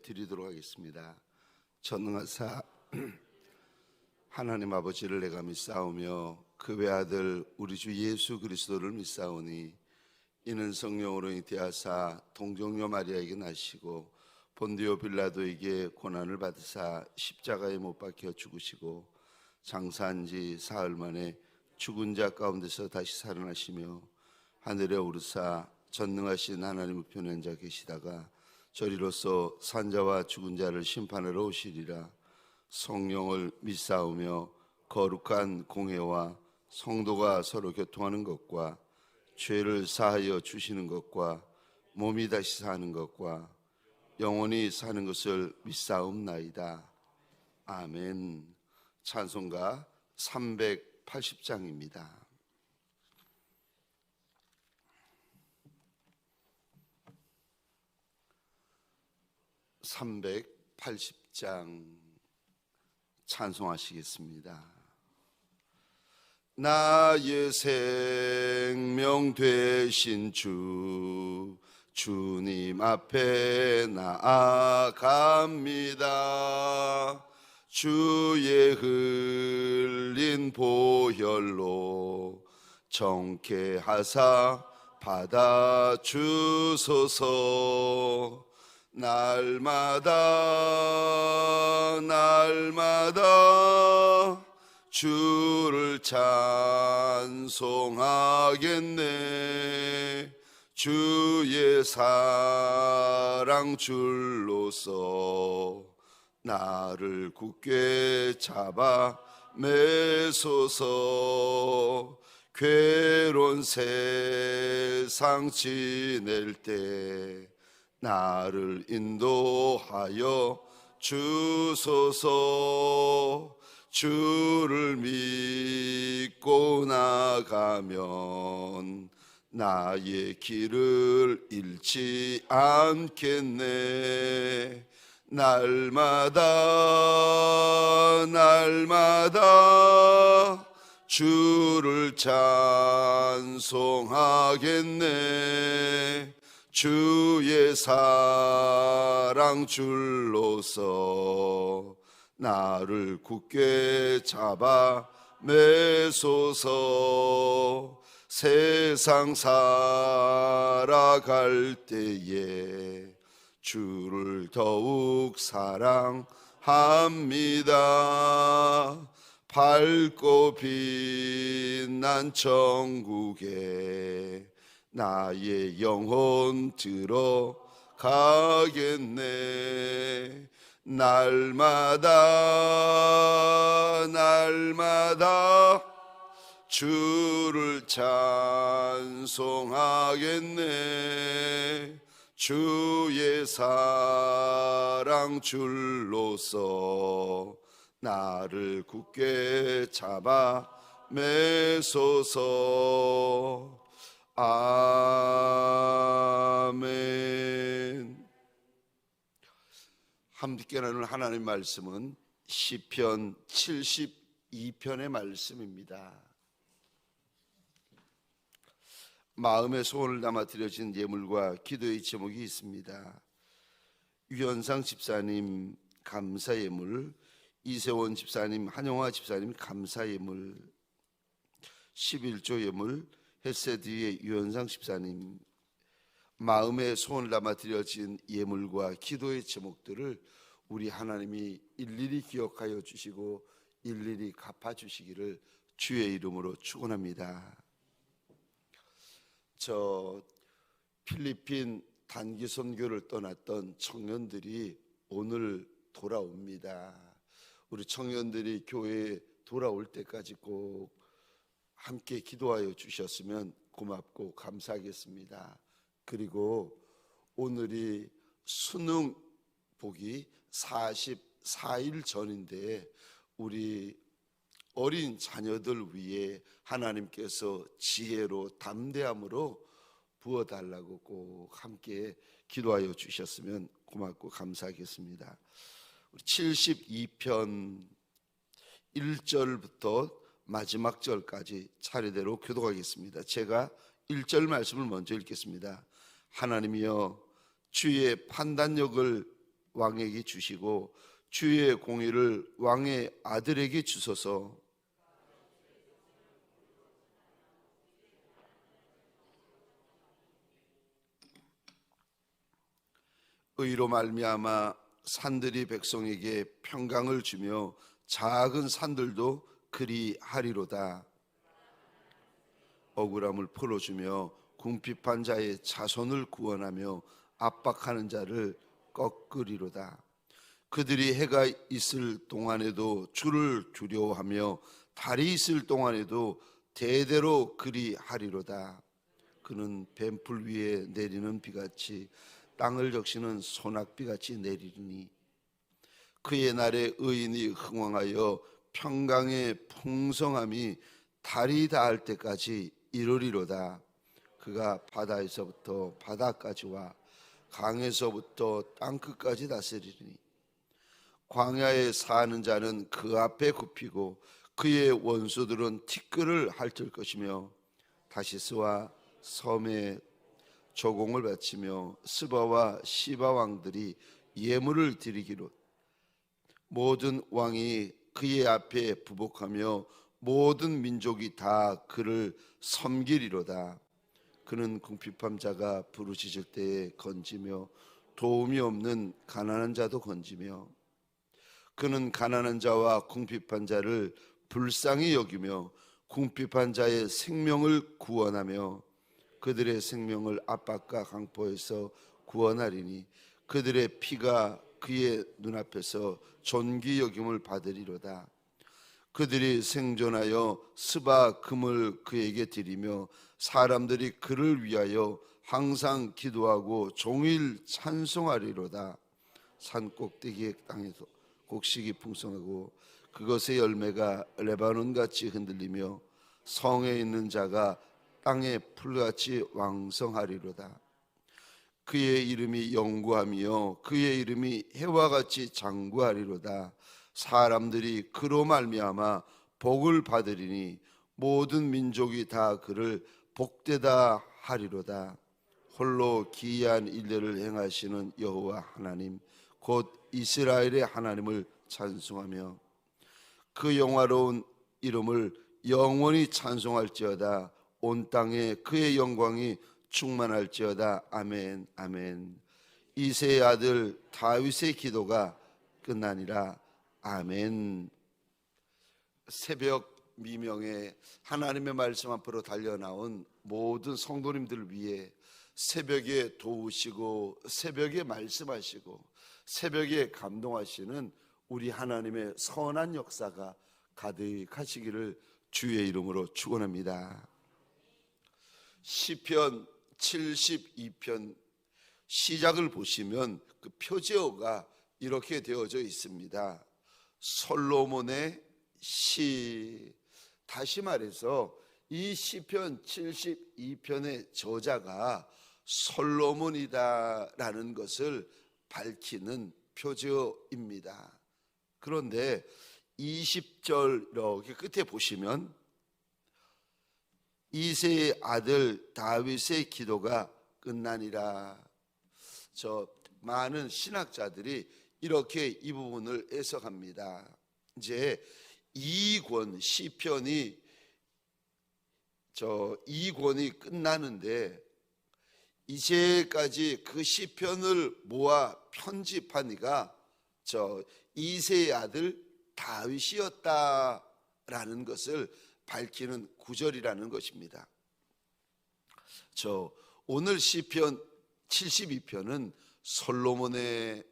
드리도록 하겠습니다. 전능하사 하나님 아버지를 내가 믿사오며 그 외아들 우리 주 예수 그리스도를 믿사오니 이는 성령으로 잉태하사 동정녀 마리아에게 나시고 본디오 빌라도에게 고난을 받으사 십자가에 못 박혀 죽으시고 장사한 지 사흘 만에 죽은 자 가운데서 다시 살아나시며 하늘에 오르사 전능하신 하나님 우편에 앉아 계시다가 저리로서 산자와 죽은 자를 심판하러 오시리라. 성령을 믿사오며 거룩한 공회와 성도가 서로 교통하는 것과 죄를 사하여 주시는 것과 몸이 다시 사는 것과 영원히 사는 것을 믿사옵나이다. 아멘. 찬송가 380장입니다. (380장) 찬송하시겠습니다. 나의 생명 되신 주님 앞에 나아갑니다. 주의 흘린 보혈로 정케하사 받아주소서. 날마다 주를 찬송하겠네. 주의 사랑 줄로서 나를 굳게 잡아 매소서. 괴로운 세상 지낼 때 나를 인도하여 주소서. 주를 믿고 나가면 나의 길을 잃지 않겠네. 날마다 주를 찬송하겠네. 주의 사랑 줄로서 나를 굳게 잡아 매소서. 세상 살아갈 때에 주를 더욱 사랑합니다. 밝고 빛난 천국에 나의 영혼 들어가겠네. 날마다 주를 찬송하겠네. 주의 사랑 줄로서 나를 굳게 잡아 매소서. 아멘. 함께 나눌 하나님의 말씀은 시편 72편의 말씀입니다. 마음의 소원을 담아 드려진 예물과 기도의 제목이 있습니다. 유현상 집사님 감사 예물, 이세원 집사님, 한영화 집사님 감사 예물, 11조 예물, 헬세드의 유현상 집사님 마음의 소원을 담아 드려진 예물과 기도의 제목들을 우리 하나님이 일일이 기억하여 주시고 일일이 갚아주시기를 주의 이름으로 축원합니다. 저 필리핀 단기 선교를 떠났던 청년들이 오늘 돌아옵니다. 우리 청년들이 교회에 돌아올 때까지 꼭 함께 기도하여 주셨으면 고맙고 감사하겠습니다. 그리고 오늘이 수능 보기 44일 전인데 우리 어린 자녀들 위해 하나님께서 지혜로 담대함으로 부어달라고 꼭 함께 기도하여 주셨으면 고맙고 감사하겠습니다. 72편 1절부터 마지막 절까지 차례대로 교독하겠습니다. 제가 1절 말씀을 먼저 읽겠습니다. 하나님이여, 주의 판단력을 왕에게 주시고 주의 공의를 왕의 아들에게 주소서. 의로 말미암아 산들이 백성에게 평강을 주며 작은 산들도 그리하리로다. 억울함을 풀어주며 궁핍한 자의 자손을 구원하며 압박하는 자를 꺾으리로다. 그들이 해가 있을 동안에도 주를 두려워하며 달이 있을 동안에도 대대로 그리하리로다. 그는 뱀풀 위에 내리는 비같이 땅을 적시는 소낙비같이 내리리니 그의 날에 의인이 흥왕하여 평강의 풍성함이 달이 닿을 때까지 이르리로다. 그가 바다에서부터 바다까지와 강에서부터 땅끝까지 다스리니 광야에 사는 자는 그 앞에 굽히고 그의 원수들은 티끌을 핥을 것이며 다시스와 섬에 조공을 바치며 스바와 시바 왕들이 예물을 드리기로 모든 왕이 그의 앞에 부복하며 모든 민족이 다 그를 섬기리로다. 그는 궁핍한 자가 부르짖을 때에 건지며 도움이 없는 가난한 자도 건지며 그는 가난한 자와 궁핍한 자를 불쌍히 여기며 궁핍한 자의 생명을 구원하며 그들의 생명을 압박과 강포에서 구원하리니 그들의 피가 그의 눈앞에서 존귀 여김을 받으리로다. 그들이 생존하여 스바 금을 그에게 드리며 사람들이 그를 위하여 항상 기도하고 종일 찬송하리로다. 산 꼭대기의 땅에서 곡식이 풍성하고 그것의 열매가 레바논같이 흔들리며 성에 있는 자가 땅의 풀같이 왕성하리로다. 그의 이름이 영구하며 그의 이름이 해와 같이 장구하리로다. 사람들이 그로 말미암아 복을 받으리니 모든 민족이 다 그를 복되다 하리로다. 홀로 기이한 일들을 행하시는 여호와 하나님 곧 이스라엘의 하나님을 찬송하며 그 영화로운 이름을 영원히 찬송할지어다. 온 땅에 그의 영광이 충만할지어다. 아멘 아멘. 이새의 아들 다윗의 기도가 끝나니라. 아멘. 새벽 미명에 하나님의 말씀 앞으로 달려나온 모든 성도님들을 위해 새벽에 도우시고 새벽에 말씀하시고 새벽에 감동하시는 우리 하나님의 선한 역사가 가득하시기를 주의 이름으로 축원합니다. 시편 72편 시작을 보시면 그 표제어가 이렇게 되어져 있습니다. 솔로몬의 시. 다시 말해서 이 시편 72편의 저자가 솔로몬이다라는 것을 밝히는 표제어입니다. 그런데 20절 이렇게 끝에 보시면 이새의 아들 다윗의 기도가 끝나니라. 많은 신학자들이 이렇게 이 부분을 해석합니다. 이제 2권 시편이 2권이 끝나는데 이제까지 그 시편을 모아 편집한 이가 이새의 아들 다윗이었다라는 것을 밝히는 구절이라는 것입니다. 오늘 시편 72편은 솔로몬의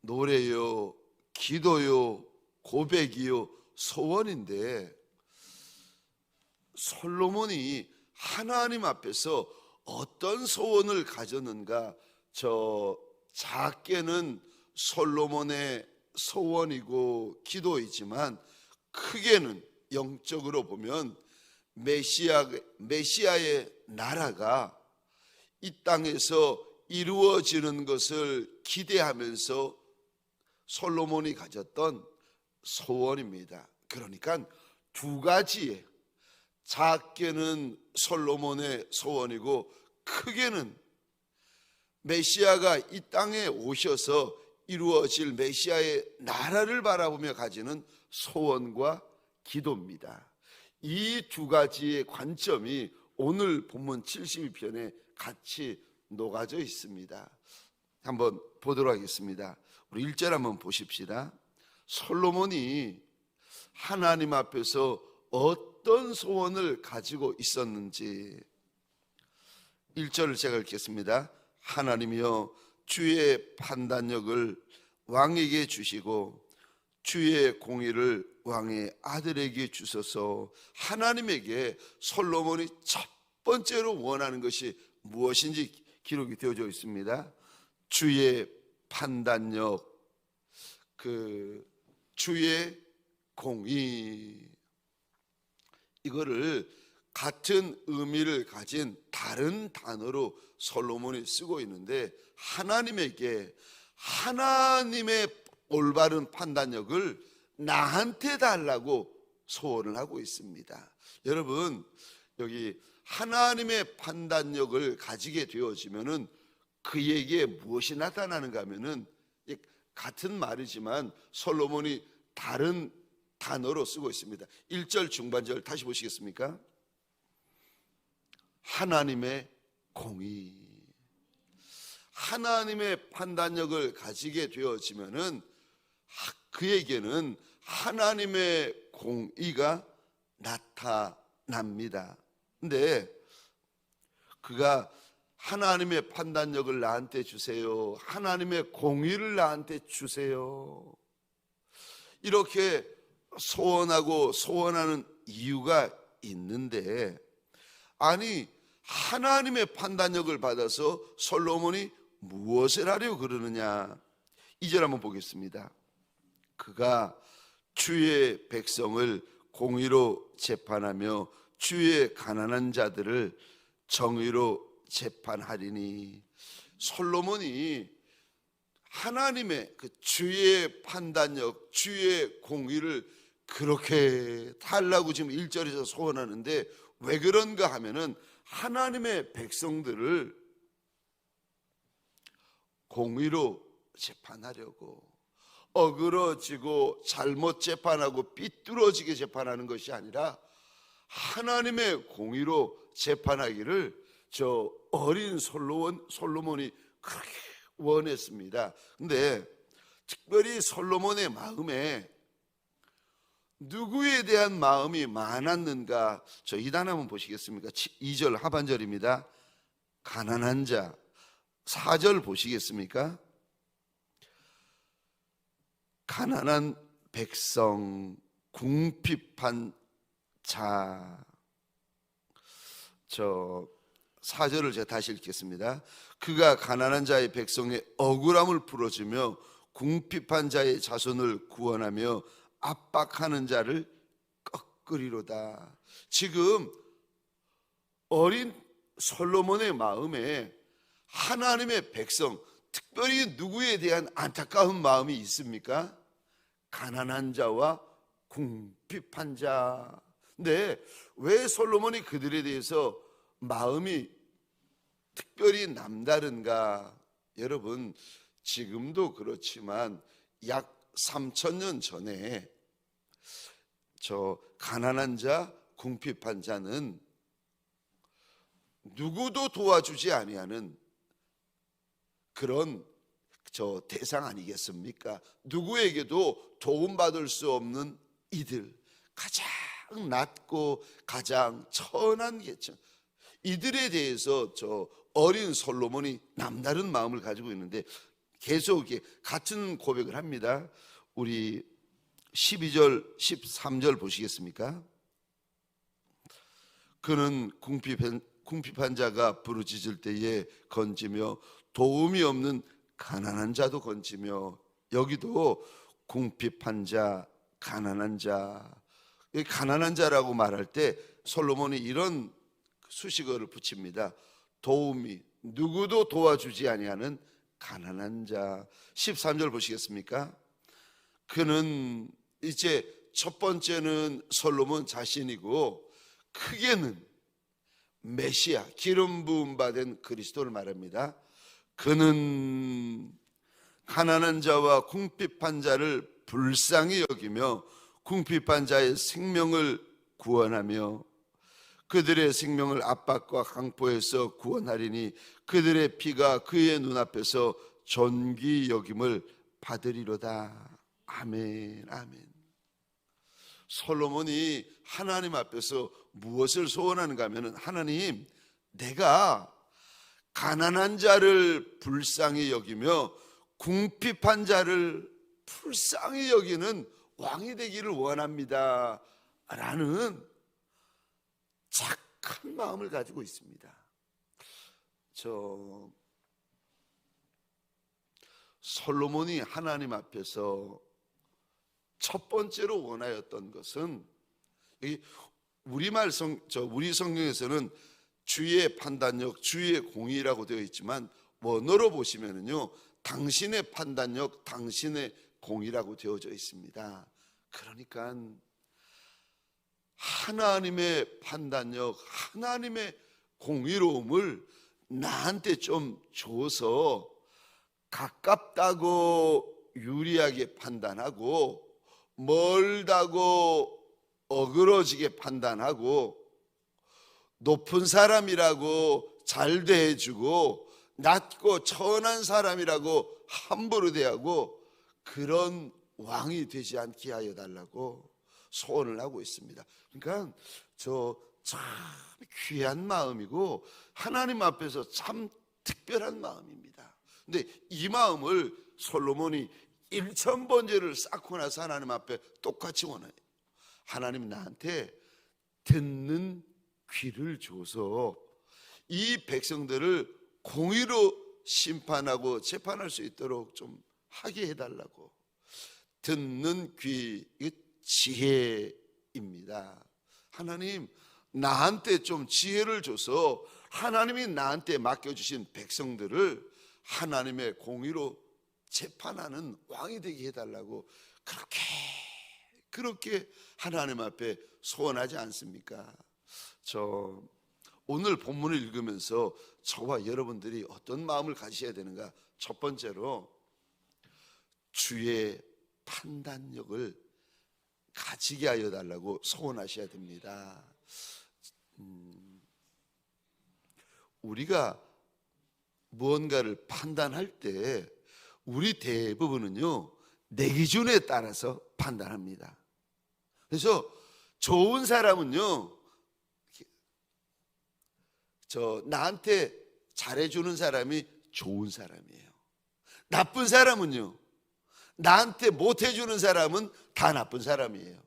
노래요, 기도요, 고백이요, 소원인데 솔로몬이 하나님 앞에서 어떤 소원을 가졌는가? 작게는 솔로몬의 소원이고 기도이지만 크게는 영적으로 보면 메시아의 나라가 이 땅에서 이루어지는 것을 기대하면서 솔로몬이 가졌던 소원입니다. 그러니까 두 가지의, 작게는 솔로몬의 소원이고 크게는 메시아가 이 땅에 오셔서 이루어질 메시아의 나라를 바라보며 가지는 소원과 기도입니다. 이 두 가지의 관점이 오늘 본문 72편에 같이 녹아져 있습니다. 한번 보도록 하겠습니다. 우리 1절 한번 보십시다. 솔로몬이 하나님 앞에서 어떤 소원을 가지고 있었는지 1절을 제가 읽겠습니다. 하나님이여 주의 판단력을 왕에게 주시고 주의 공의를 왕의 아들에게 주소서. 하나님에게 솔로몬이 첫 번째로 원하는 것이 무엇인지 기록이 되어져 있습니다. 주의 판단력, 주의 공의, 이거를 같은 의미를 가진 다른 단어로 솔로몬이 쓰고 있는데, 하나님에게 하나님의 올바른 판단력을 나한테 달라고 소원을 하고 있습니다. 여러분, 여기 하나님의 판단력을 가지게 되어지면은 그에게 무엇이 나타나는가 하면은 같은 말이지만 솔로몬이 다른 단어로 쓰고 있습니다. 1절 중반절 다시 보시겠습니까? 하나님의 공의. 하나님의 판단력을 가지게 되어지면은 그에게는 하나님의 공의가 나타납니다. 근데 그가 하나님의 판단력을 나한테 주세요, 하나님의 공의를 나한테 주세요, 이렇게 소원하는 이유가 있는데, 아니 하나님의 판단력을 받아서 솔로몬이 무엇을 하려고 그러느냐. 2절 한번 보겠습니다. 그가 주의 백성을 공의로 재판하며 주의 가난한 자들을 정의로 재판하리니. 솔로몬이 하나님의 그 주의 판단력, 주의 공의를 그렇게 달라고 지금 1절에서 소원하는데, 왜 그런가 하면은 하나님의 백성들을 공의로 재판하려고, 어그러지고 잘못 재판하고 삐뚤어지게 재판하는 것이 아니라 하나님의 공의로 재판하기를 저 어린 솔로몬이 그렇게 원했습니다. 근데 특별히 솔로몬의 마음에 누구에 대한 마음이 많았는가? 저 2단 한번 보시겠습니까? 2절 하반절입니다. 가난한 자. 4절 보시겠습니까? 가난한 백성, 궁핍한 자. 저 4절을 제가 다시 읽겠습니다. 그가 가난한 자의 백성의 억울함을 풀어주며 궁핍한 자의 자손을 구원하며 압박하는 자를 꺾으리로다. 지금 어린 솔로몬의 마음에 하나님의 백성, 특별히 누구에 대한 안타까운 마음이 있습니까? 가난한 자와 궁핍한 자. 근데 왜 솔로몬이 그들에 대해서 마음이 특별히 남다른가? 여러분, 지금도 그렇지만 약 3000년 전에 저 가난한 자, 궁핍한 자는 누구도 도와주지 아니하는 그런 저 대상 아니겠습니까? 누구에게도 도움받을 수 없는 이들, 가장 낮고 가장 천한 계층, 이들에 대해서 저 어린 솔로몬이 남다른 마음을 가지고 있는데, 계속 같은 고백을 합니다. 우리 12절 13절 보시겠습니까? 그는 궁핍한 자가 부르짖을 때에 건지며 도움이 없는 가난한 자도 건지며. 여기도 궁핍한 자, 가난한 자. 가난한 자라고 말할 때 솔로몬이 이런 수식어를 붙입니다. 도움이, 누구도 도와주지 아니하는 가난한 자. 13절 보시겠습니까? 그는 이제 첫 번째는 솔로몬 자신이고, 크게는 메시아, 기름 부음 받은 그리스도를 말합니다. 그는 가난한 자와 궁핍한 자를 불쌍히 여기며 궁핍한 자의 생명을 구원하며 그들의 생명을 압박과 강포에서 구원하리니 그들의 피가 그의 눈앞에서 존귀 여김을 받으리로다. 아멘. 아멘. 솔로몬이 하나님 앞에서 무엇을 소원하는가 하면, 하나님, 내가 가난한 자를 불쌍히 여기며 궁핍한 자를 불쌍히 여기는 왕이 되기를 원합니다 라는 착한 마음을 가지고 있습니다. 솔로몬이 하나님 앞에서 첫 번째로 원하였던 것은, 우리 성경에서는 주의 판단력, 주의 공의라고 되어 있지만 원어로 보시면은요, 당신의 판단력, 당신의 공의라고 되어져 있습니다. 그러니까 하나님의 판단력, 하나님의 공의로움을 나한테 좀 줘서 가깝다고 유리하게 판단하고 멀다고 어그러지게 판단하고 높은 사람이라고 잘 대해주고 낮고 천한 사람이라고 함부로 대하고 그런 왕이 되지 않게 하여 달라고 소원을 하고 있습니다. 그러니까 참 귀한 마음이고 하나님 앞에서 참 특별한 마음입니다. 근데 이 마음을 솔로몬이 1000번째를 쌓고 나서 하나님 앞에 똑같이 원해요. 하나님, 나한테 듣는 귀를 줘서 이 백성들을 공의로 심판하고 재판할 수 있도록 좀 하게 해달라고. 듣는 귀, 이게 지혜입니다. 하나님, 나한테 좀 지혜를 줘서 하나님이 나한테 맡겨주신 백성들을 하나님의 공의로 재판하는 왕이 되게 해달라고 그렇게 하나님 앞에 소원하지 않습니까? 오늘 본문을 읽으면서 저와 여러분들이 어떤 마음을 가지셔야 되는가? 첫 번째로 주의 판단력을 가지게 하여 달라고 소원하셔야 됩니다. 우리가 무언가를 판단할 때 우리 대부분은요, 내 기준에 따라서 판단합니다. 그래서 좋은 사람은요, 나한테 잘해주는 사람이 좋은 사람이에요. 나쁜 사람은요, 나한테 못해주는 사람은 다 나쁜 사람이에요.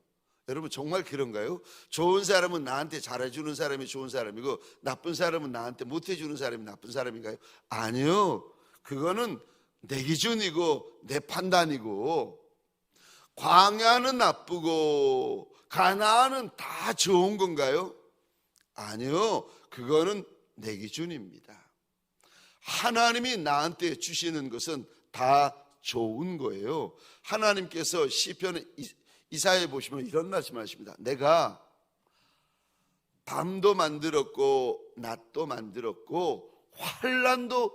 여러분, 정말 그런가요? 좋은 사람은 나한테 잘해주는 사람이 좋은 사람이고 나쁜 사람은 나한테 못해주는 사람이 나쁜 사람인가요? 아니요. 그거는 내 기준이고 내 판단이고, 광야는 나쁘고 가나안은 다 좋은 건가요? 아니요. 그거는 내 기준입니다. 하나님이 나한테 주시는 것은 다 좋은 거예요. 하나님께서 시편 이사야에 보시면 이런 말씀하십니다. 내가 밤도 만들었고 낮도 만들었고 환난도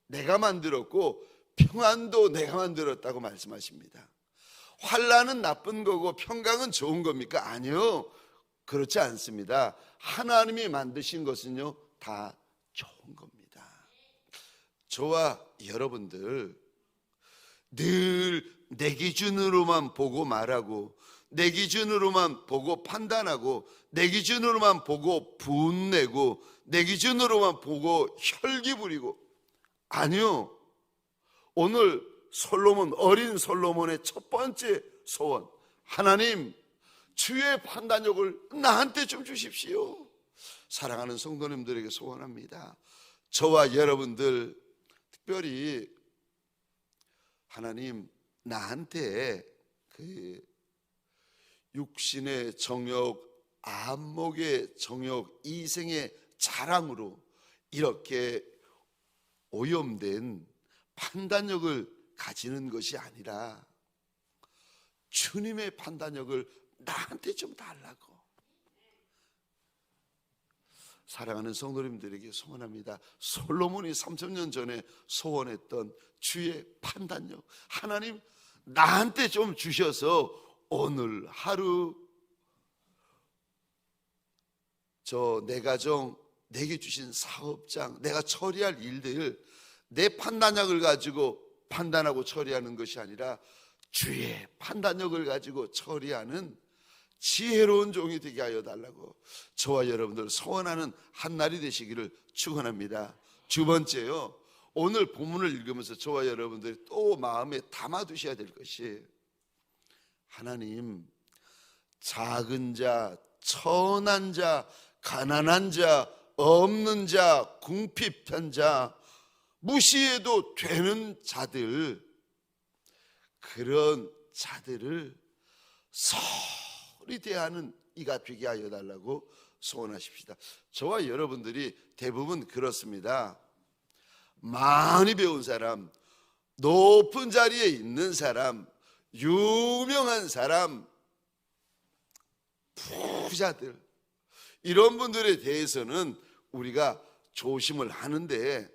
내가 만들었고 평안도 내가 만들었다고 말씀하십니다. 환난은 나쁜 거고 평강은 좋은 겁니까? 아니요. 그렇지 않습니다. 하나님이 만드신 것은요, 다 좋은 겁니다. 저와 여러분들 늘 내 기준으로만 보고 말하고 내 기준으로만 보고 판단하고 내 기준으로만 보고 분내고 내 기준으로만 보고 혈기 부리고, 아니요. 오늘 어린 솔로몬의 첫 번째 소원, 하나님, 주의 판단력을 나한테 좀 주십시오. 사랑하는 성도님들에게 소원합니다. 저와 여러분들 특별히 하나님, 나한테 그 육신의 정욕, 안목의 정욕, 이생의 자랑으로 이렇게 오염된 판단력을 가지는 것이 아니라 주님의 판단력을 나한테 좀 달라고. 사랑하는 성도님들에게 소원합니다. 솔로몬이 3000년 전에 소원했던 주의 판단력, 하나님 나한테 좀 주셔서 오늘 하루 내 가정, 내게 주신 사업장, 내가 처리할 일들, 내 판단력을 가지고 판단하고 처리하는 것이 아니라 주의 판단력을 가지고 처리하는 지혜로운 종이 되게 하여 달라고 저와 여러분들 소원하는 한 날이 되시기를 축원합니다. 두 번째요, 오늘 본문을 읽으면서 저와 여러분들이 또 마음에 담아두셔야 될 것이, 하나님 작은 자, 천한 자, 가난한 자, 없는 자, 궁핍한 자, 무시해도 되는 자들, 그런 자들을 서리 대하는 이가 되게 하여 달라고 소원하십시다. 저와 여러분들이 대부분 그렇습니다. 많이 배운 사람, 높은 자리에 있는 사람, 유명한 사람, 부자들, 이런 분들에 대해서는 우리가 조심을 하는데,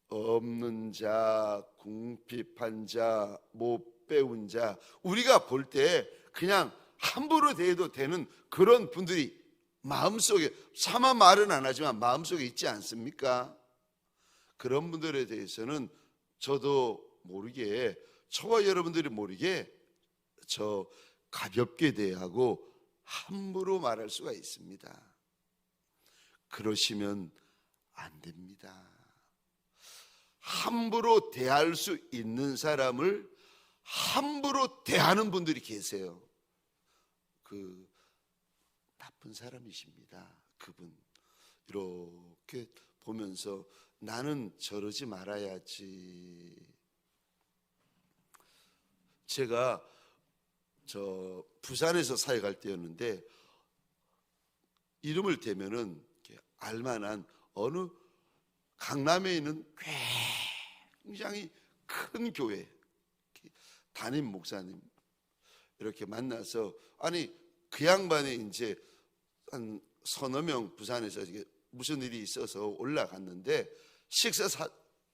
없는 자, 궁핍한 자, 못 배운 자, 우리가 볼 때 그냥 함부로 대해도 되는 그런 분들이 마음속에, 차마 말은 안 하지만 마음속에 있지 않습니까? 그런 분들에 대해서는 저도 모르게, 저와 여러분들이 모르게 가볍게 대하고 함부로 말할 수가 있습니다. 그러시면 안 됩니다. 함부로 대할 수 있는 사람을 함부로 대하는 분들이 계세요. 그 나쁜 사람이십니다. 그분 이렇게 보면서 나는 저러지 말아야지. 제가 부산에서 사역할 때였는데, 이름을 대면은 알만한 어느 강남에 있는 굉장히 큰 교회 담임 목사님 이렇게 만나서, 아니 그 양반이 이제 한 서너 명 부산에서 무슨 일이 있어서 올라갔는데 식사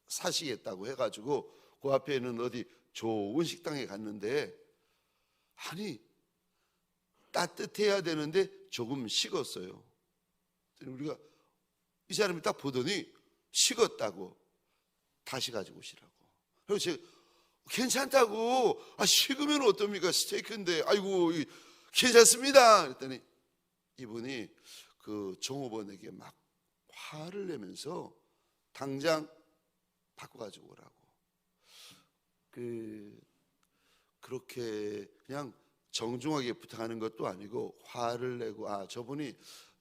사시겠다고 해가지고 그 앞에 있는 어디 좋은 식당에 갔는데, 아니 따뜻해야 되는데 조금 식었어요. 우리가 이 사람이 딱 보더니 식었다고, 다시 가지고 오시라고. 그래서 제가 괜찮다고, 식으면 어떻습니까? 스테이크인데, 아이고 괜찮습니다. 그랬더니 이분이 그 종업원에게 막 화를 내면서 당장 바꿔가지고 오라고. 그렇게 그냥 정중하게 부탁하는 것도 아니고 화를 내고, 저분이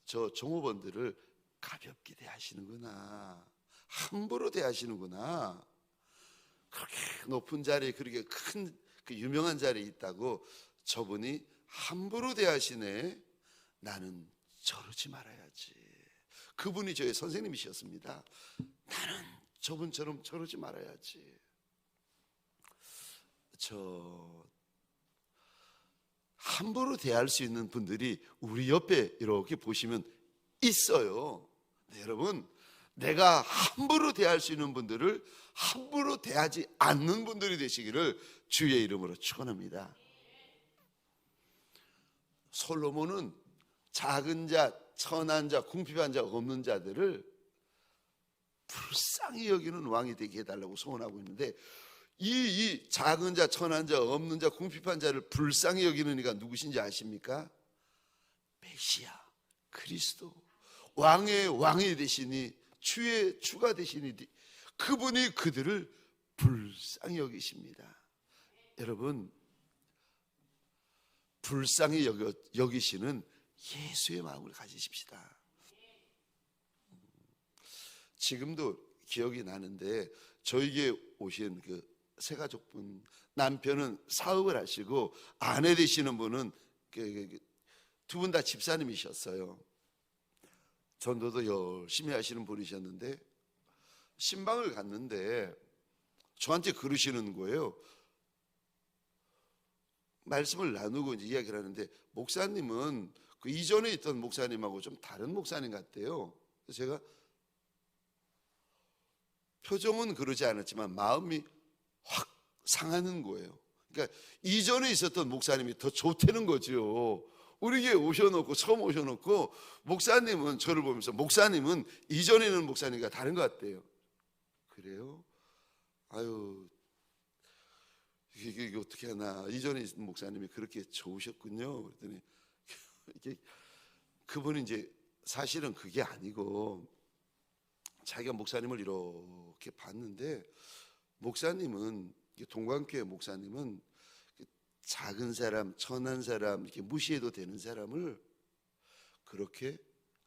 저 종업원들을 가볍게 대하시는구나, 함부로 대하시는구나, 그렇게 높은 자리에, 그렇게 큰 그 유명한 자리에 있다고 저분이 함부로 대하시네, 나는 저러지 말아야지. 그분이 저의 선생님이셨습니다. 나는 저분처럼 저러지 말아야지. 함부로 대할 수 있는 분들이 우리 옆에 이렇게 보시면 있어요. 네, 여러분, 내가 함부로 대할 수 있는 분들을 함부로 대하지 않는 분들이 되시기를 주의 이름으로 축원합니다. 솔로몬은 작은 자, 천한 자, 궁핍한 자, 없는 자들을 불쌍히 여기는 왕이 되게 해달라고 소원하고 있는데, 이 작은 자, 천한 자, 없는 자, 궁핍한 자를 불쌍히 여기는 이가 누구신지 아십니까? 메시아 그리스도, 왕의 왕이 되시니 주의 주가 되시니 그분이 그들을 불쌍히 여기십니다. 여러분, 불쌍히 여기시는 예수의 마음을 가지십시다. 지금도 기억이 나는데, 저에게 오신 그 세 가족분, 남편은 사업을 하시고 아내 되시는 분은 두 분 다 집사님이셨어요. 전도도 열심히 하시는 분이셨는데, 신방을 갔는데 저한테 그러시는 거예요. 말씀을 나누고 이제 이야기를 하는데, 목사님은 그 이전에 있던 목사님하고 좀 다른 목사님 같대요. 그래서 제가 표정은 그러지 않았지만 마음이 확 상하는 거예요. 그러니까 이전에 있었던 목사님이 더 좋다는 거죠. 우리 교회 오셔놓고 처음 오셔놓고 목사님은 저를 보면서 목사님은 이전에 있는 목사님과 다른 것 같대요. 그래요? 아유, 이게 어떻게 하나. 이전에 있는 목사님이 그렇게 좋으셨군요. 그랬더니 이게 그분이 이제 사실은 그게 아니고 자기가 목사님을 이렇게 봤는데 목사님은 동관교회 목사님은 작은 사람, 천한 사람, 이렇게 무시해도 되는 사람을 그렇게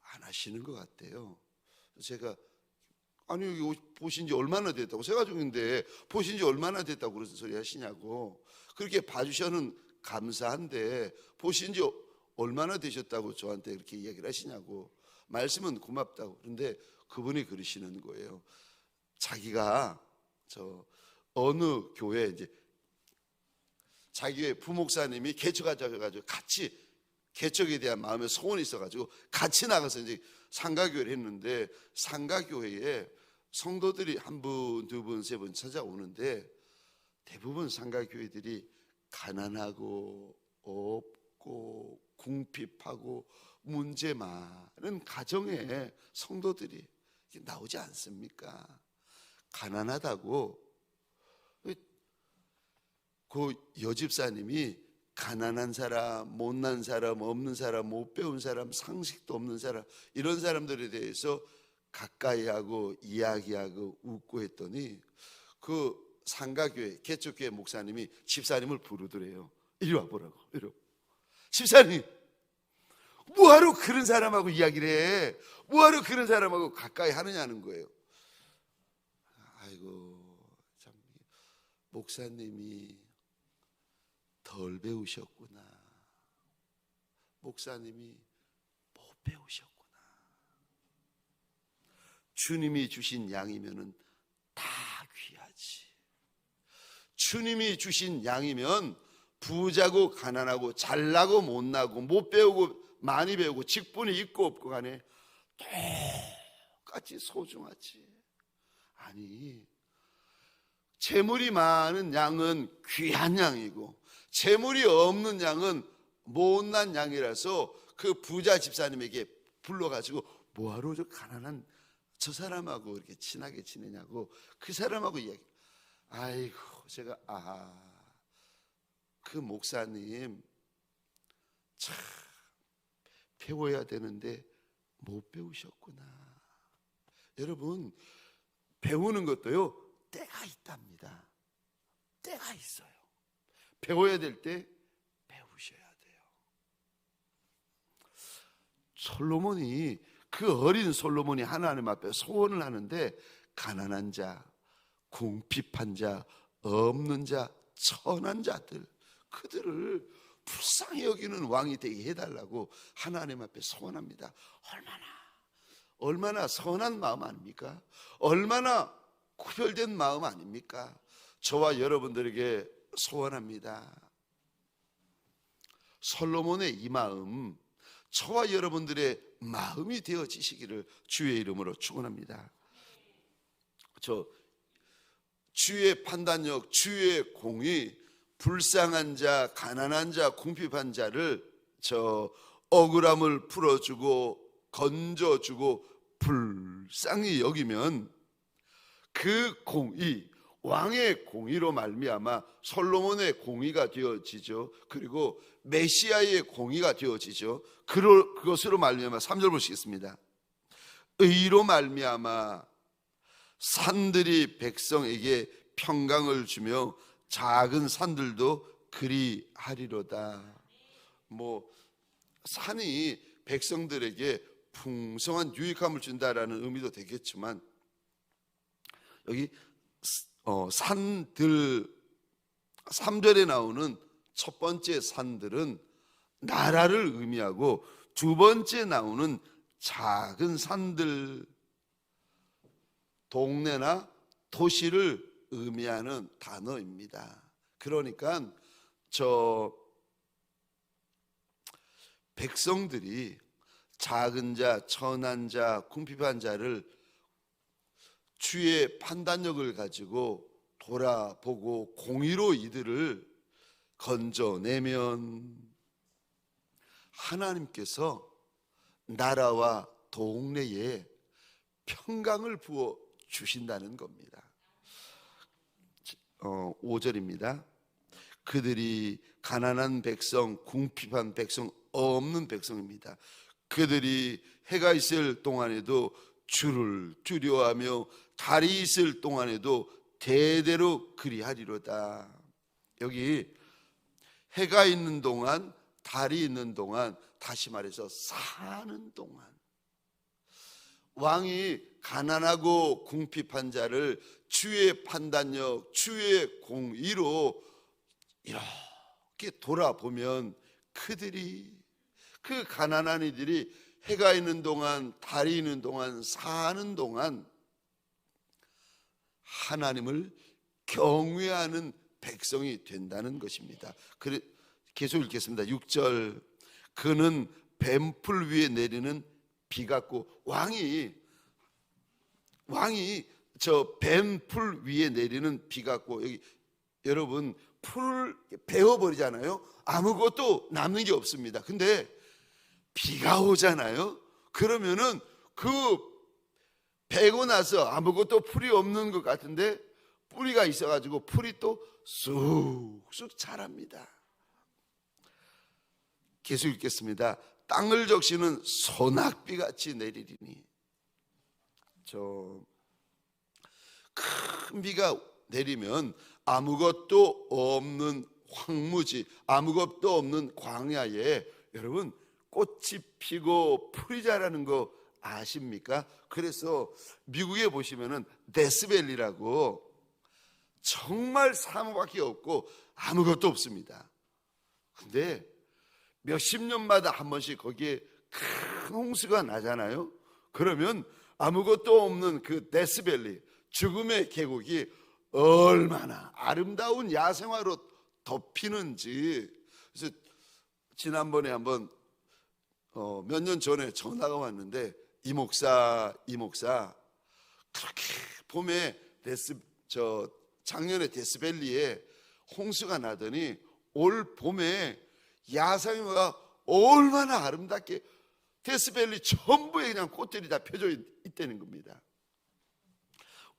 안 하시는 것 같아요. 제가 아니 여기 보신 지 얼마나 됐다고 세가족인데 보신 지 얼마나 됐다고 그런 소리 하시냐고. 그렇게 봐주셔는 감사한데 보신 지 얼마나 되셨다고 저한테 그렇게 이야기를 하시냐고. 말씀은 고맙다고. 그런데 그분이 그러시는 거예요. 자기가 저 어느 교회 이제 자기의 부목사님이 개척하자가지고 같이 개척에 대한 마음에 소원이 있어가지고 같이 나가서 이제 상가교회를 했는데 상가교회에 성도들이 한 분, 두 분, 세 분 찾아오는데 대부분 상가교회들이 가난하고 없고 궁핍하고 문제 많은 가정의 성도들이 나오지 않습니까? 가난하다고 그 여집사님이 가난한 사람, 못난 사람, 없는 사람, 못 배운 사람, 상식도 없는 사람 이런 사람들에 대해서 가까이 하고 이야기하고 웃고 했더니 그 상가교회 개척교회 목사님이 집사님을 부르더래요. 이리 와보라고. 이리 와. 집사님 뭐하러 그런 사람하고 이야기를 해? 뭐하러 그런 사람하고 가까이 하느냐는 거예요. 아이고 참 목사님이 덜 배우셨구나. 목사님이 못 배우셨구나. 주님이 주신 양이면은 다 귀하지. 주님이 주신 양이면 부자고 가난하고 잘나고 못나고 못 배우고 많이 배우고 직분이 있고 없고 간에 똑같이 소중하지. 아니 재물이 많은 양은 귀한 양이고 재물이 없는 양은 못난 양이라서 그 부자 집사님에게 불러가지고 뭐하러 저 가난한 저 사람하고 이렇게 친하게 지내냐고 그 사람하고 이야기. 아이고 제가 그 목사님 참 배워야 되는데 못 배우셨구나. 여러분 배우는 것도요 때가 있답니다. 때가 있어요. 배워야 될 때 배우셔야 돼요. 솔로몬이 그 어린 솔로몬이 하나님 앞에 소원을 하는데 가난한 자, 궁핍한 자, 없는 자, 천한 자들 그들을 불쌍히 여기는 왕이 되게 해달라고 하나님 앞에 소원합니다. 얼마나 선한 마음 아닙니까? 얼마나 구별된 마음 아닙니까? 저와 여러분들에게 소원합니다. 솔로몬의 이 마음 저와 여러분들의 마음이 되어지시기를 주의 이름으로 축원합니다. 주의 판단력, 주의 공의, 불쌍한 자, 가난한 자, 궁핍한 자를 억울함을 풀어주고 건져주고 불쌍히 여기면 그 공의, 왕의 공의로 말미암아 솔로몬의 공의가 되어지죠. 그리고 메시아의 공의가 되어지죠. 그것으로 말미암아 3절 보시겠습니다. 의로 말미암아 산들이 백성에게 평강을 주며 작은 산들도 그리하리로다. 산이 백성들에게 풍성한 유익함을 준다라는 의미도 되겠지만 여기 산들 3절에 나오는 첫 번째 산들은 나라를 의미하고 두 번째 나오는 작은 산들 동네나 도시를 의미하는 단어입니다. 그러니까 백성들이 작은 자, 천한 자, 궁핍한 자를 주의 판단력을 가지고 돌아보고 공의로 이들을 건져내면 하나님께서 나라와 동네에 평강을 부어 주신다는 겁니다. 5절입니다. 그들이 가난한 백성, 궁핍한 백성, 없는 백성입니다. 그들이 해가 있을 동안에도 주를 두려워하며 달이 있을 동안에도 대대로 그리하리로다. 여기 해가 있는 동안, 달이 있는 동안, 다시 말해서 사는 동안, 왕이 가난하고 궁핍한 자를 주의 판단력, 주의 공의로 이렇게 돌아보면 그들이, 그 가난한 이들이 해가 있는 동안, 달이 있는 동안, 사는 동안 하나님을 경외하는 백성이 된다는 것입니다. 계속 읽겠습니다. 6절. 그는 뱀풀 위에 내리는 비 같고, 왕이 저 뱀풀 위에 내리는 비 같고, 여기 여러분 풀을 베어버리잖아요. 아무것도 남는 게 없습니다. 근데 비가 오잖아요. 그러면은 그 베고 나서 아무것도 풀이 없는 것 같은데 뿌리가 있어가지고 풀이 또 쑥쑥 자랍니다. 계속 읽겠습니다. 땅을 적시는 소낙비같이 내리리니. 큰 비가 내리면 아무것도 없는 황무지, 아무것도 없는 광야에 여러분 꽃이 피고 풀이 자라는 거 아십니까? 그래서 미국에 보시면은 데스밸리라고 정말 사무밖에 없고 아무것도 없습니다. 근데 몇십 년마다 한 번씩 거기에 큰 홍수가 나잖아요. 그러면 아무것도 없는 그 데스밸리, 죽음의 계곡이 얼마나 아름다운 야생화로 덮이는지. 그래서 지난번에 한번 몇 년 전에 전화가 왔는데 이 목사 그렇게 봄에 작년에 데스밸리에 홍수가 나더니 올 봄에 야생화가 얼마나 아름답게 데스밸리 전부에 그냥 꽃들이 다 펴져 있다는 겁니다.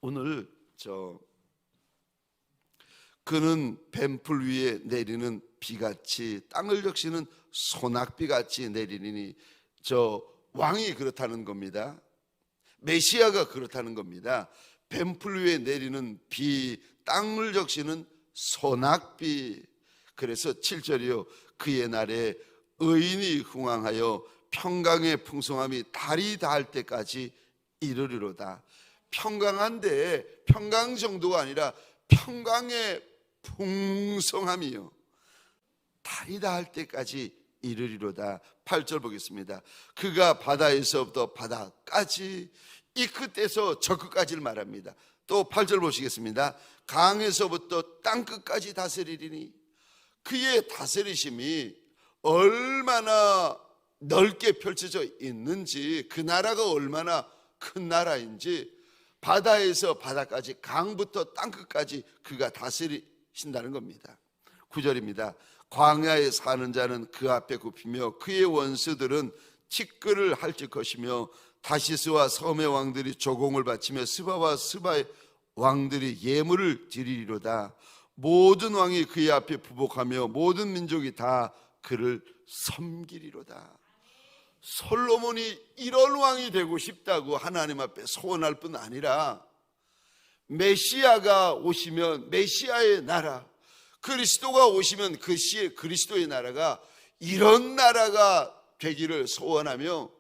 오늘 그는 뱀풀 위에 내리는 비같이 땅을 적시는 소낙비같이 내리니, 왕이 그렇다는 겁니다. 메시아가 그렇다는 겁니다. 뱀풀 위에 내리는 비, 땅을 적시는 소낙비. 그래서 7절이요. 그의 날에 의인이 흥왕하여 평강의 풍성함이 달이 닿을 때까지 이르리로다. 평강한데 평강 정도가 아니라 평강의 풍성함이요, 달이 닿을 때까지 이르리로다. 8절 보겠습니다. 그가 바다에서부터 바다까지, 이 끝에서 저 끝까지를 말합니다. 또 8절 보시겠습니다. 강에서부터 땅끝까지 다스리리니. 그의 다스리심이 얼마나 넓게 펼쳐져 있는지, 그 나라가 얼마나 큰 나라인지, 바다에서 바다까지, 강부터 땅끝까지 그가 다스리신다는 겁니다. 9절입니다. 광야에 사는 자는 그 앞에 굽히며 그의 원수들은 티끌을 핥을 것이며 다시스와 섬의 왕들이 조공을 바치며 스바와 스바의 왕들이 예물을 드리리로다. 모든 왕이 그의 앞에 부복하며 모든 민족이 다 그를 섬기리로다. 솔로몬이 이런 왕이 되고 싶다고 하나님 앞에 소원할 뿐 아니라 메시아가 오시면 메시아의 나라, 그리스도가 오시면 그 시의 그리스도의 나라가 이런 나라가 되기를 소원하며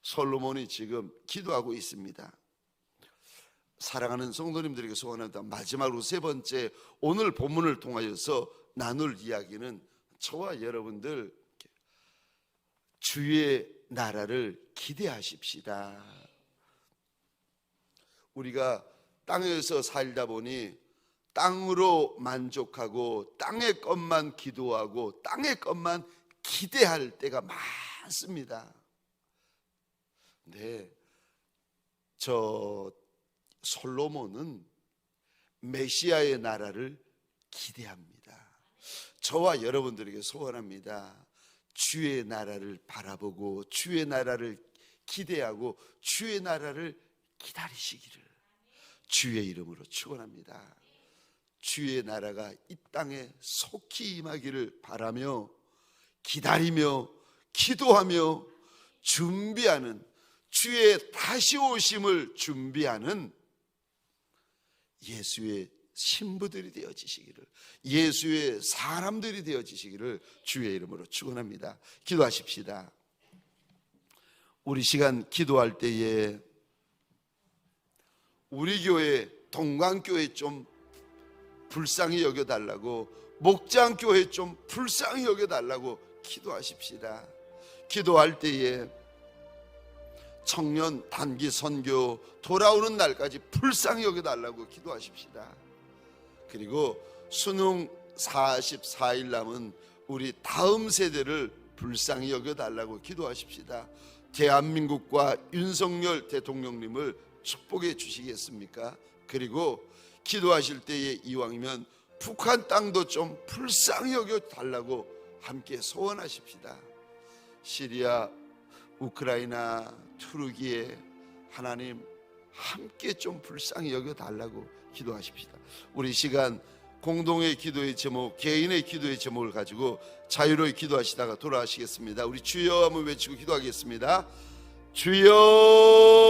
솔로몬이 지금 기도하고 있습니다. 사랑하는 성도님들에게 소원합니다. 마지막으로 세 번째, 오늘 본문을 통하여서 나눌 이야기는 저와 여러분들 주의 나라를 기대하십시다. 우리가 땅에서 살다 보니 땅으로 만족하고 땅의 것만 기도하고 땅의 것만 기대할 때가 많습니다. 네, 저 솔로몬은 메시아의 나라를 기대합니다. 저와 여러분들에게 소원합니다. 주의 나라를 바라보고 주의 나라를 기대하고 주의 나라를 기다리시기를 주의 이름으로 축원합니다. 주의 나라가 이 땅에 속히 임하기를 바라며 기다리며 기도하며 준비하는, 주의 다시 오심을 준비하는 예수의 신부들이 되어지시기를, 예수의 사람들이 되어지시기를 주의 이름으로 축원합니다. 기도하십시다. 우리 시간 기도할 때에 우리 교회 동강교회 좀 불쌍히 여겨달라고, 목장교회 좀 불쌍히 여겨달라고 기도하십시다. 기도할 때에 청년 단기 선교 돌아오는 날까지 불쌍히 여겨달라고 기도하십시다. 그리고 수능 44일 남은 우리 다음 세대를 불쌍히 여겨달라고 기도하십시다. 대한민국과 윤석열 대통령님을 축복해 주시겠습니까? 그리고 기도하실 때에 이왕이면 북한 땅도 좀 불쌍히 여겨달라고 함께 소원하십시다. 시리아, 우크라이나, 투르기에 하나님 함께 좀 불쌍히 여겨달라고 기도하십시다. 우리 시간 공동의 기도의 제목, 개인의 기도의 제목을 가지고 자유로이 기도하시다가 돌아가시겠습니다. 우리 주여 한번 외치고 기도하겠습니다. 주여